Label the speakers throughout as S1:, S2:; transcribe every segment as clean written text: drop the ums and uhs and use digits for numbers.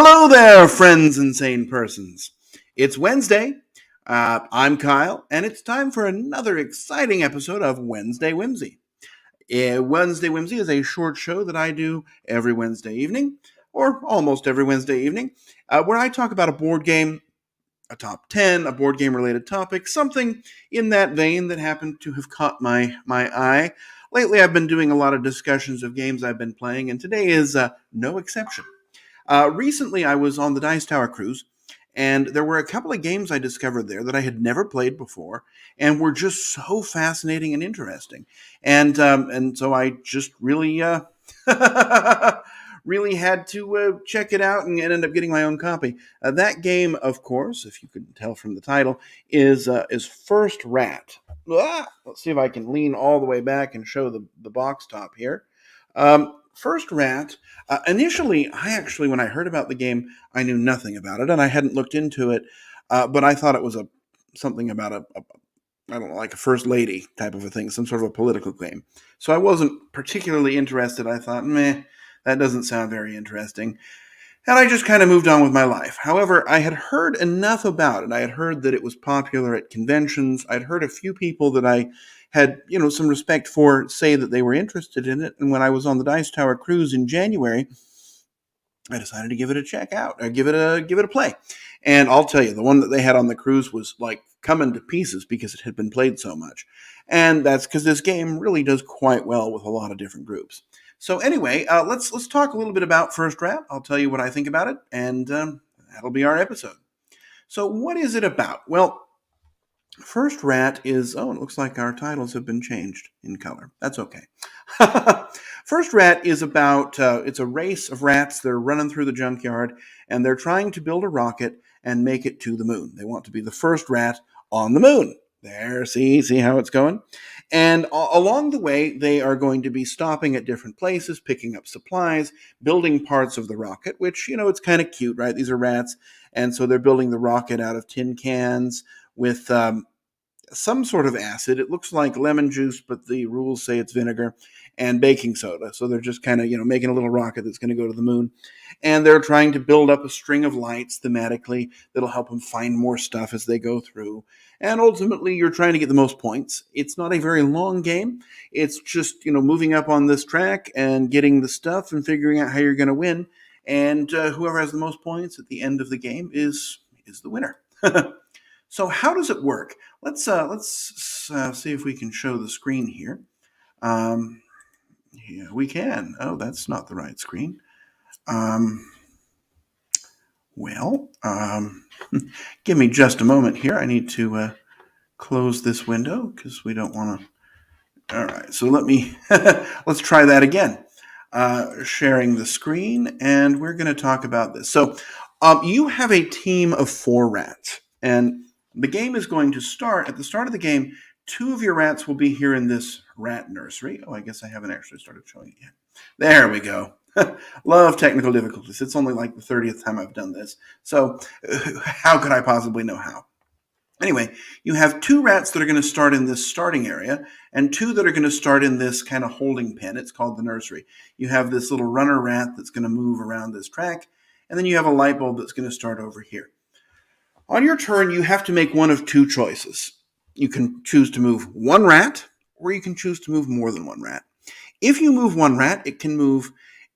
S1: Hello there, friends and sane persons. It's Wednesday. I'm Kyle, and it's time for another exciting episode of Wednesday Whimsy. Wednesday Whimsy is a short show that I do every Wednesday evening, or almost every Wednesday evening, where I talk about a board game, a top 10, a board game related topic, something in that vein that happened to have caught my eye. Lately, I've been doing a lot of discussions of games I've been playing, and today is no exception. Recently, I was on the Dice Tower cruise, and there were a couple of games I discovered there that I had never played before, and were just so fascinating and interesting. And so I just really, really had to check it out and end up getting my own copy. That game, of course, if you couldn't tell from the title, is First Rat. Let's see if I can lean all the way back and show the box top here. First Rat. Initially, when I heard about the game, I knew nothing about it, and I hadn't looked into it. But I thought it was something about I don't know, like a first lady type of a thing, some sort of a political game. So I wasn't particularly interested. I thought, meh, that doesn't sound very interesting. And I just kind of moved on with my life. However, I had heard enough about it. I had heard that it was popular at conventions. I'd heard a few people that I had, some respect for say that they were interested in it. And when I was on the Dice Tower cruise in January, I decided to give it a check out, or give it a play. And I'll tell you, the one that they had on the cruise was like coming to pieces because it had been played so much. And that's because this game really does quite well with a lot of different groups. So anyway, let's talk a little bit about First Rat. I'll tell you what I think about it, and that'll be our episode. So what is it about? Well, First Rat is, it looks like our titles have been changed in color. That's okay. First Rat is about, it's a race of rats. They're running through the junkyard, and they're trying to build a rocket and make it to the moon. They want to be the first rat on the moon. There, see how it's going? And along the way, they are going to be stopping at different places, picking up supplies, building parts of the rocket, which, it's kind of cute, right? These are rats, and so they're building the rocket out of tin cans with some sort of acid. It looks like lemon juice, but the rules say it's vinegar, and baking soda. So they're just kind of, making a little rocket that's going to go to the moon. And they're trying to build up a string of lights thematically that'll help them find more stuff as they go through. And ultimately, you're trying to get the most points. It's not a very long game. It's just, moving up on this track and getting the stuff and figuring out how you're going to win. And whoever has the most points at the end of the game is the winner. So how does it work? Let's see if we can show the screen here. Yeah, we can. Oh, that's not the right screen. Give me just a moment here. I need to close this window because we don't want to. All right, so let's try that again. Sharing the screen, and we're going to talk about this. So you have a team of 4 rats, and the game is going to start. At the start of the game, 2 of your rats will be here in this rat nursery. Oh, I guess I haven't actually started showing it yet. There we go. Love technical difficulties. It's only like the 30th time I've done this. So how could I possibly know how? Anyway, you have 2 rats that are going to start in this starting area, and 2 that are going to start in this kind of holding pen. It's called the nursery. You have this little runner rat that's going to move around this track, and then you have a light bulb that's going to start over here. On your turn, you have to make one of 2 choices. You can choose to move 1 rat, or you can choose to move more than 1 rat. If you move 1 rat, it can move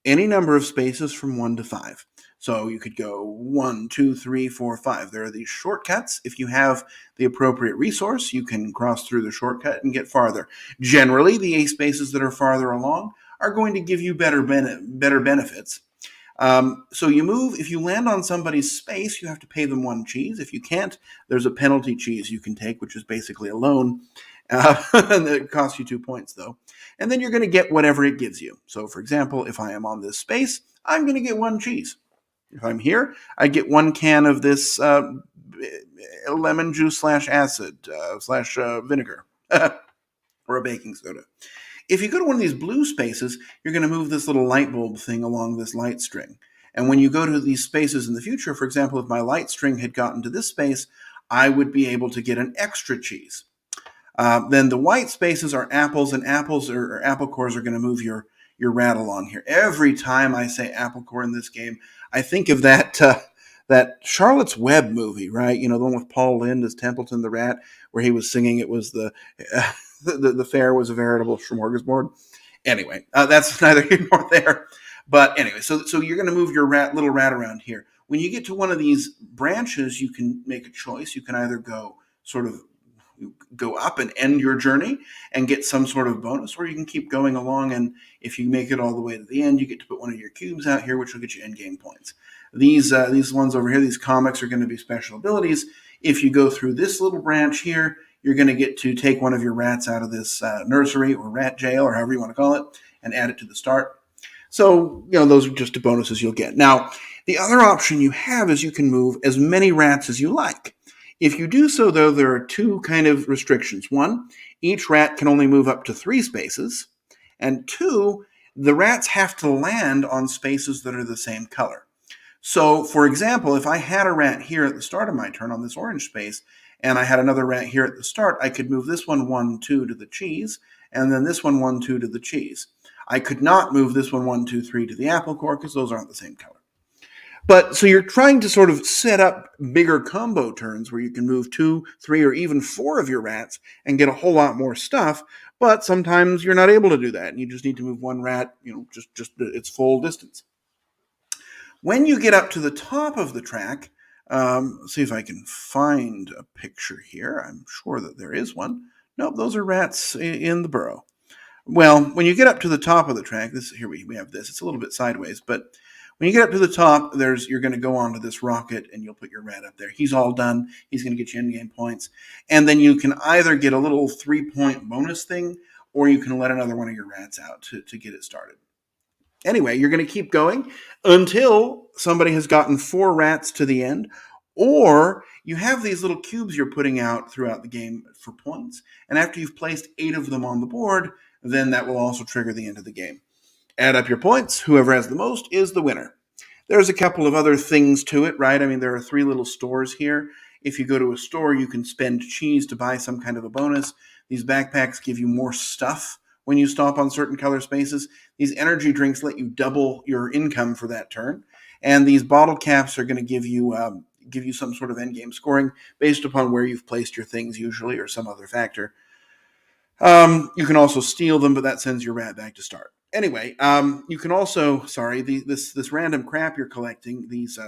S1: any number of spaces from 1 to 5. So you could go 1, 2, 3, 4, 5. There are these shortcuts. If you have the appropriate resource, you can cross through the shortcut and get farther. Generally, the spaces that are farther along are going to give you better benefits. So you move. If you land on somebody's space, you have to pay them 1 cheese. If you can't, there's a penalty cheese you can take, which is basically a loan. And it costs you 2 points, though. And then you're going to get whatever it gives you. So, for example, if I am on this space, I'm going to get 1 cheese. If I'm here, I get 1 can of this lemon juice / acid / vinegar or a baking soda. If you go to one of these blue spaces, you're going to move this little light bulb thing along this light string. And when you go to these spaces in the future, for example, if my light string had gotten to this space, I would be able to get an extra cheese. Then the white spaces are apples, and apples or apple cores are going to move your your rat along here. Every time I say apple core in this game, I think of that Charlotte's Web movie, right? You know, the one with Paul Lynde as Templeton the rat, where he was singing. It was the fair was a veritable smorgasbord. Anyway, that's neither here nor there. But anyway, so you're going to move your little rat around here. When you get to one of these branches, you can make a choice. You can either go up and end your journey and get some sort of bonus, or you can keep going along. And if you make it all the way to the end, you get to put one of your cubes out here, which will get you end game points. These ones over here, these comics, are going to be special abilities. If you go through this little branch here, you're going to get to take one of your rats out of this nursery or rat jail, or however you want to call it, and add it to the start. So, those are just the bonuses you'll get. Now, the other option you have is you can move as many rats as you like. If you do so, though, there are two kind of restrictions. One, each rat can only move up to 3 spaces. And two, the rats have to land on spaces that are the same color. So, for example, if I had a rat here at the start of my turn on this orange space, and I had another rat here at the start, I could move this one 1, 2 to the cheese, and then this one 1, 2 to the cheese. I could not move this one 1, 2, 3 to the apple core because those aren't the same color. But so you're trying to sort of set up bigger combo turns where you can move 2, 3, or even 4 of your rats and get a whole lot more stuff. But sometimes you're not able to do that, and you just need to move one rat, just its full distance. When you get up to the top of the track, let's see if I can find a picture here. I'm sure that there is one. Nope, those are rats in the burrow. Well, when you get up to the top of the track, here we have this. It's a little bit sideways, but when you get up to the top, you're going to go onto this rocket, and you'll put your rat up there. He's all done. He's going to get you in-game points. And then you can either get a little 3-point bonus thing, or you can let another one of your rats out to get it started. Anyway, you're going to keep going until somebody has gotten 4 rats to the end, or you have these little cubes you're putting out throughout the game for points. And after you've placed 8 of them on the board, then that will also trigger the end of the game. Add up your points. Whoever has the most is the winner. There's a couple of other things to it, right? I mean, there are 3 little stores here. If you go to a store, you can spend cheese to buy some kind of a bonus. These backpacks give you more stuff when you stop on certain color spaces. These energy drinks let you double your income for that turn. And these bottle caps are going to give you some sort of endgame scoring based upon where you've placed your things usually, or some other factor. You can also steal them, but that sends your rat back to start. Anyway, you can also, this random crap you're collecting, these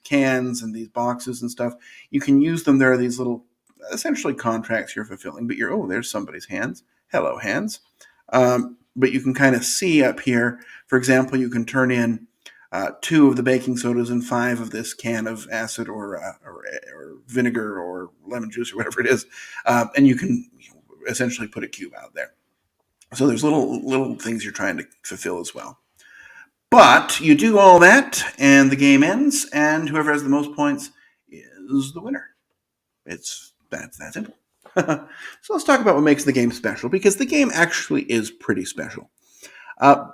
S1: cans and these boxes and stuff, you can use them. There are these little, essentially contracts you're fulfilling, but there's somebody's hands. Hello, hands. But you can kind of see up here, for example, you can turn in 2 of the baking sodas and 5 of this can of acid or vinegar or lemon juice or whatever it is, and you can essentially put a cube out there. So there's little things you're trying to fulfill as well. But you do all that, and the game ends, and whoever has the most points is the winner. It's that simple. So let's talk about what makes the game special, because the game actually is pretty special.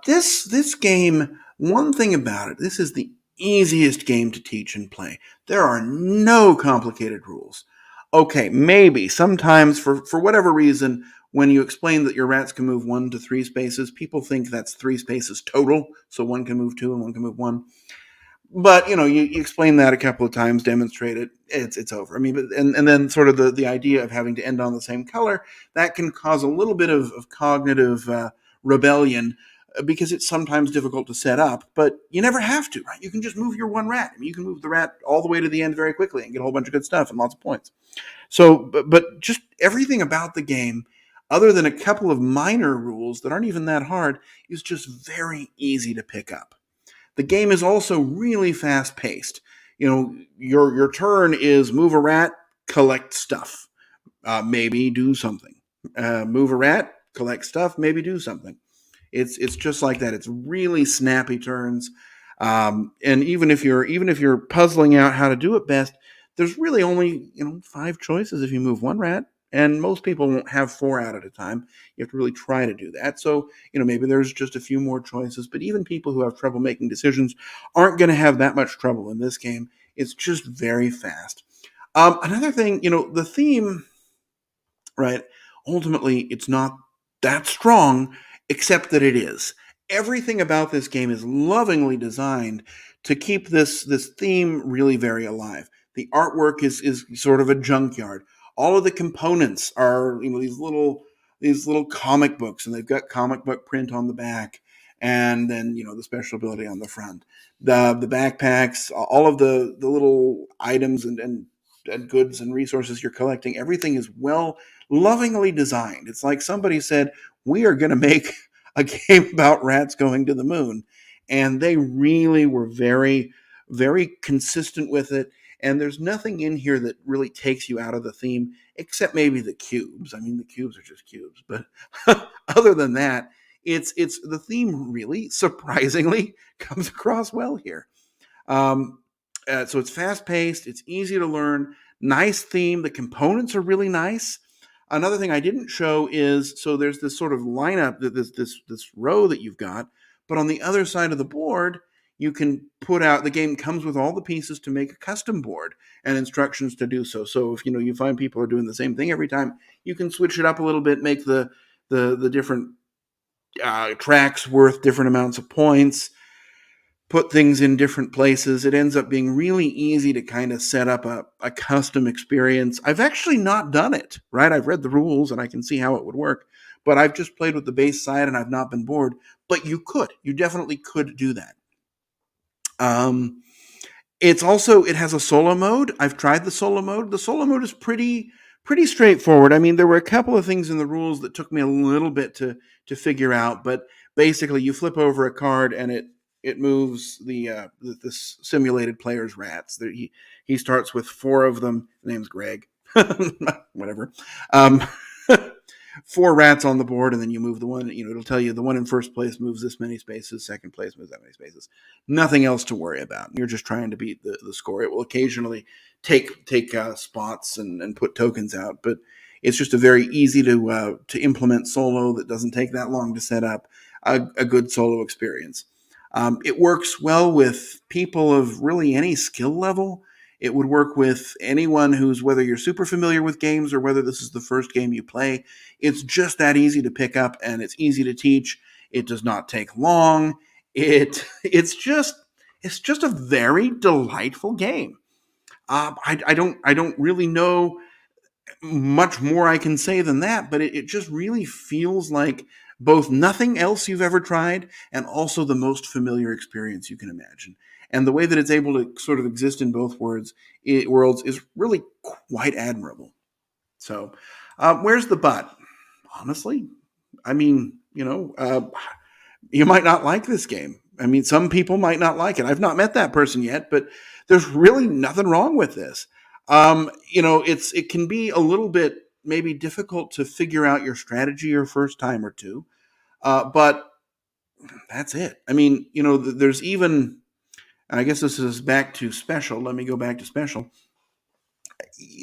S1: This game, one thing about it, this is the easiest game to teach and play. There are no complicated rules. Okay, maybe sometimes for whatever reason, when you explain that your rats can move 1 to 3 spaces, people think that's 3 spaces total, so one can move 2 and one can move 1. But you explain that a couple of times, demonstrate it, it's over. I mean, and then sort of the idea of having to end on the same color, that can cause a little bit of cognitive rebellion, because it's sometimes difficult to set up. But you never have to, right? You can just move your one rat. I mean, you can move the rat all the way to the end very quickly and get a whole bunch of good stuff and lots of points. So, but just everything about the game, other than a couple of minor rules that aren't even that hard, is just very easy to pick up. The game is also really fast-paced. Your turn is move a rat, collect stuff, maybe do something. Move a rat, collect stuff, maybe do something. It's just like that. It's really snappy turns, and even if you're puzzling out how to do it best, there's really only 5 choices if you move one rat. And most people won't have 4 out at a time. You have to really try to do that. So, maybe there's just a few more choices. But even people who have trouble making decisions aren't going to have that much trouble in this game. It's just very fast. Another thing, the theme, right? Ultimately, it's not that strong, except that it is. everything about this game is lovingly designed to keep this theme really very alive. The artwork is sort of a junkyard. All of the components are, these little comic books, and they've got comic book print on the back, and then the special ability on the front. The backpacks, all of the little items and goods and resources you're collecting, everything is well lovingly designed. It's like somebody said, we are going to make a game about rats going to the moon. And they really were very, very consistent with it. And there's nothing in here that really takes you out of the theme, except maybe the cubes. I mean, the cubes are just cubes. But other than that, it's the theme really surprisingly comes across well here. Um, so it's fast paced, it's easy to learn, nice theme. The components are really nice. Another thing I didn't show is, so there's this sort of lineup, this row that you've got, but on the other side of the board, you can put out, the game comes with all the pieces to make a custom board and instructions to do so. So if you find people are doing the same thing every time, you can switch it up a little bit, make the different tracks worth different amounts of points, put things in different places. It ends up being really easy to kind of set up a custom experience. I've actually not done it, right? I've read the rules and I can see how it would work, but I've just played with the base side and I've not been bored. But you definitely could do that. Um, it has a solo mode. I've tried the solo mode. The solo mode is pretty straightforward. I mean, there were a couple of things in the rules that took me a little bit to figure out, but basically you flip over a card and it moves this simulated player's rats. He starts with four of them. His name's Greg. Whatever. Um, four rats on the board, and then you move the one. It'll tell you the one in first place moves this many spaces. Second place moves that many spaces. Nothing else to worry about. You're just trying to beat the score. It will occasionally take spots and put tokens out, but it's just a very easy to implement solo that doesn't take that long to set up. A good solo experience. It works well with people of really any skill level. It would work with anyone whether you're super familiar with games or whether this is the first game you play. It's just that easy to pick up and it's easy to teach. It does not take long. It's just a very delightful game. I don't really know much more I can say than that, but it just really feels like both nothing else you've ever tried and also the most familiar experience you can imagine. And the way that it's able to sort of exist in both worlds is really quite admirable. So, where's the but? Honestly, I mean, you might not like this game. I mean, some people might not like it. I've not met that person yet, but there's really nothing wrong with this. It can be a little bit maybe difficult to figure out your strategy your first time or two, but that's it. I mean, there's even, I guess this is back to special. Let me go back to special.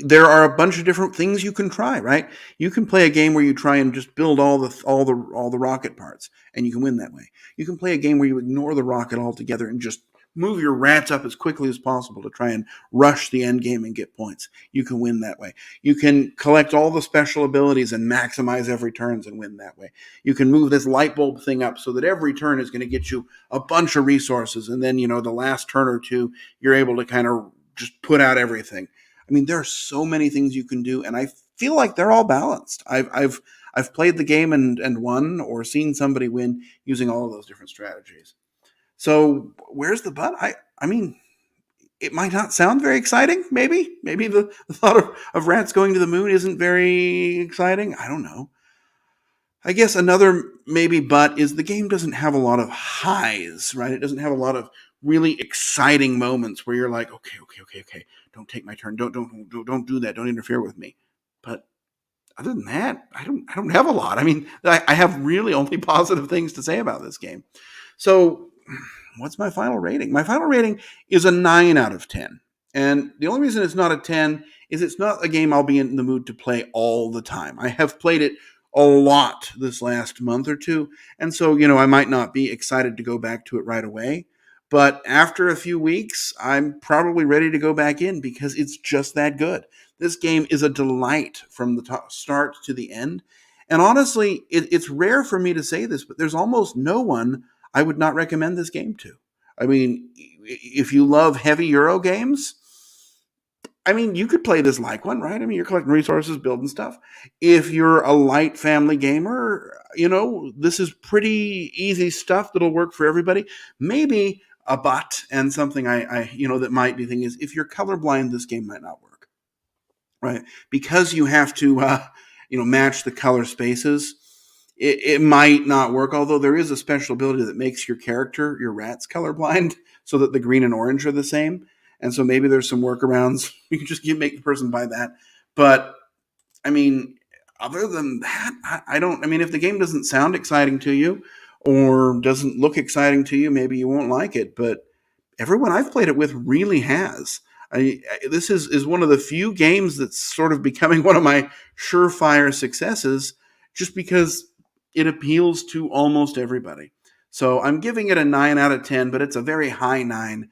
S1: There are a bunch of different things you can try, right? You can play a game where you try and just build all the rocket parts, and you can win that way. You can play a game where you ignore the rocket altogether and just move your rats up as quickly as possible to try and rush the end game and get points. You can win that way. You can collect all the special abilities and maximize every turns and win that way. You can move this light bulb thing up so that every turn is going to get you a bunch of resources, and then the last turn or two you're able to kind of just put out everything. I mean, there are so many things you can do, and I feel like they're all balanced. I've played the game and won, or seen somebody win using all of those different strategies. So where's the but? I mean, it might not sound very exciting. Maybe the thought of rats going to the moon isn't very exciting. I don't know. I guess another maybe but is the game doesn't have a lot of highs, right? It doesn't have a lot of really exciting moments where you're like, okay, don't take my turn, don't do that, don't interfere with me. But other than that, I don't have a lot. I mean, I have really only positive things to say about this game. So, what's my final rating? My final rating is a 9 out of 10. And the only reason it's not a 10 is it's not a game I'll be in the mood to play all the time. I have played it a lot this last month or two, and so, I might not be excited to go back to it right away. But after a few weeks, I'm probably ready to go back in because it's just that good. This game is a delight from the start to the end. And honestly, it's rare for me to say this, but there's almost no one I would not recommend this game to. I mean, if you love heavy Euro games, I mean, you could play this like one, right? I mean, you're collecting resources, building stuff. If you're a light family gamer, this is pretty easy stuff that'll work for everybody. Maybe a but and something that might be thing is if you're colorblind, this game might not work, right? Because you have to, match the color spaces. It might not work, although there is a special ability that makes your character, your rats, colorblind so that the green and orange are the same. And so maybe there's some workarounds. You can just make the person buy that. But I mean, other than that, I don't. I mean, if the game doesn't sound exciting to you or doesn't look exciting to you, maybe you won't like it. But everyone I've played it with really has. This is one of the few games that's sort of becoming one of my surefire successes, just because it appeals to almost everybody. So I'm giving it a 9 out of 10, but it's a very high 9.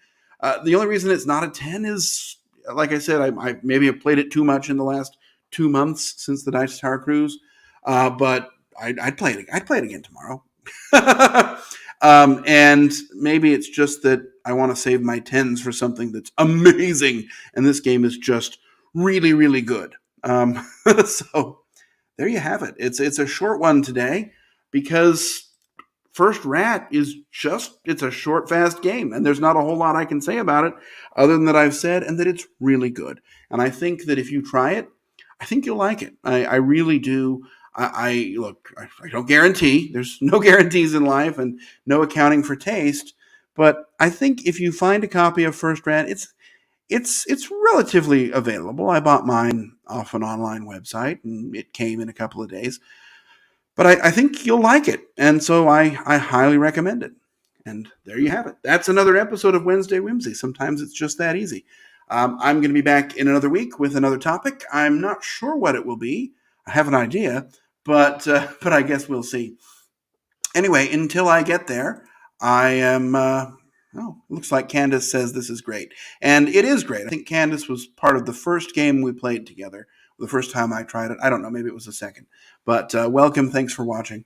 S1: The only reason it's not a 10 is, like I said, I maybe have played it too much in the last 2 months since the Dice Tower Cruise, but I'd play it. I'd play it again tomorrow. And there it's just that I want to save my 10s for something that's amazing, and this game is just really, really good. So there you have it. It's a short one today because First Rat it's a short, fast game, and there's not a whole lot I can say about it other than that I've said, and that it's really good. And I think that if you try it, I think you'll like it. I really do. I don't guarantee. There's no guarantees in life and no accounting for taste. But I think if you find a copy of First Rat, it's relatively available. I bought mine off an online website, and it came in a couple of days. But I think you'll like it, and so I highly recommend it. And there you have it. That's another episode of Wednesday Whimsy. Sometimes it's just that easy. I'm going to be back in another week with another topic. I'm not sure what it will be. I have an idea, but I guess we'll see. Anyway, until I get there, I am. Looks like Candace says this is great, and it is great. I think Candace was part of the first game we played together. The first time I tried it, I don't know, maybe it was the second. But welcome, thanks for watching.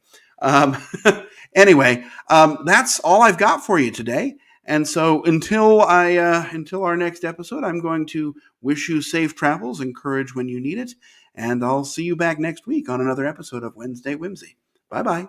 S1: Anyway, that's all I've got for you today. And so until our next episode, I'm going to wish you safe travels, encourage when you need it, and I'll see you back next week on another episode of Wednesday Whimsy. Bye-bye.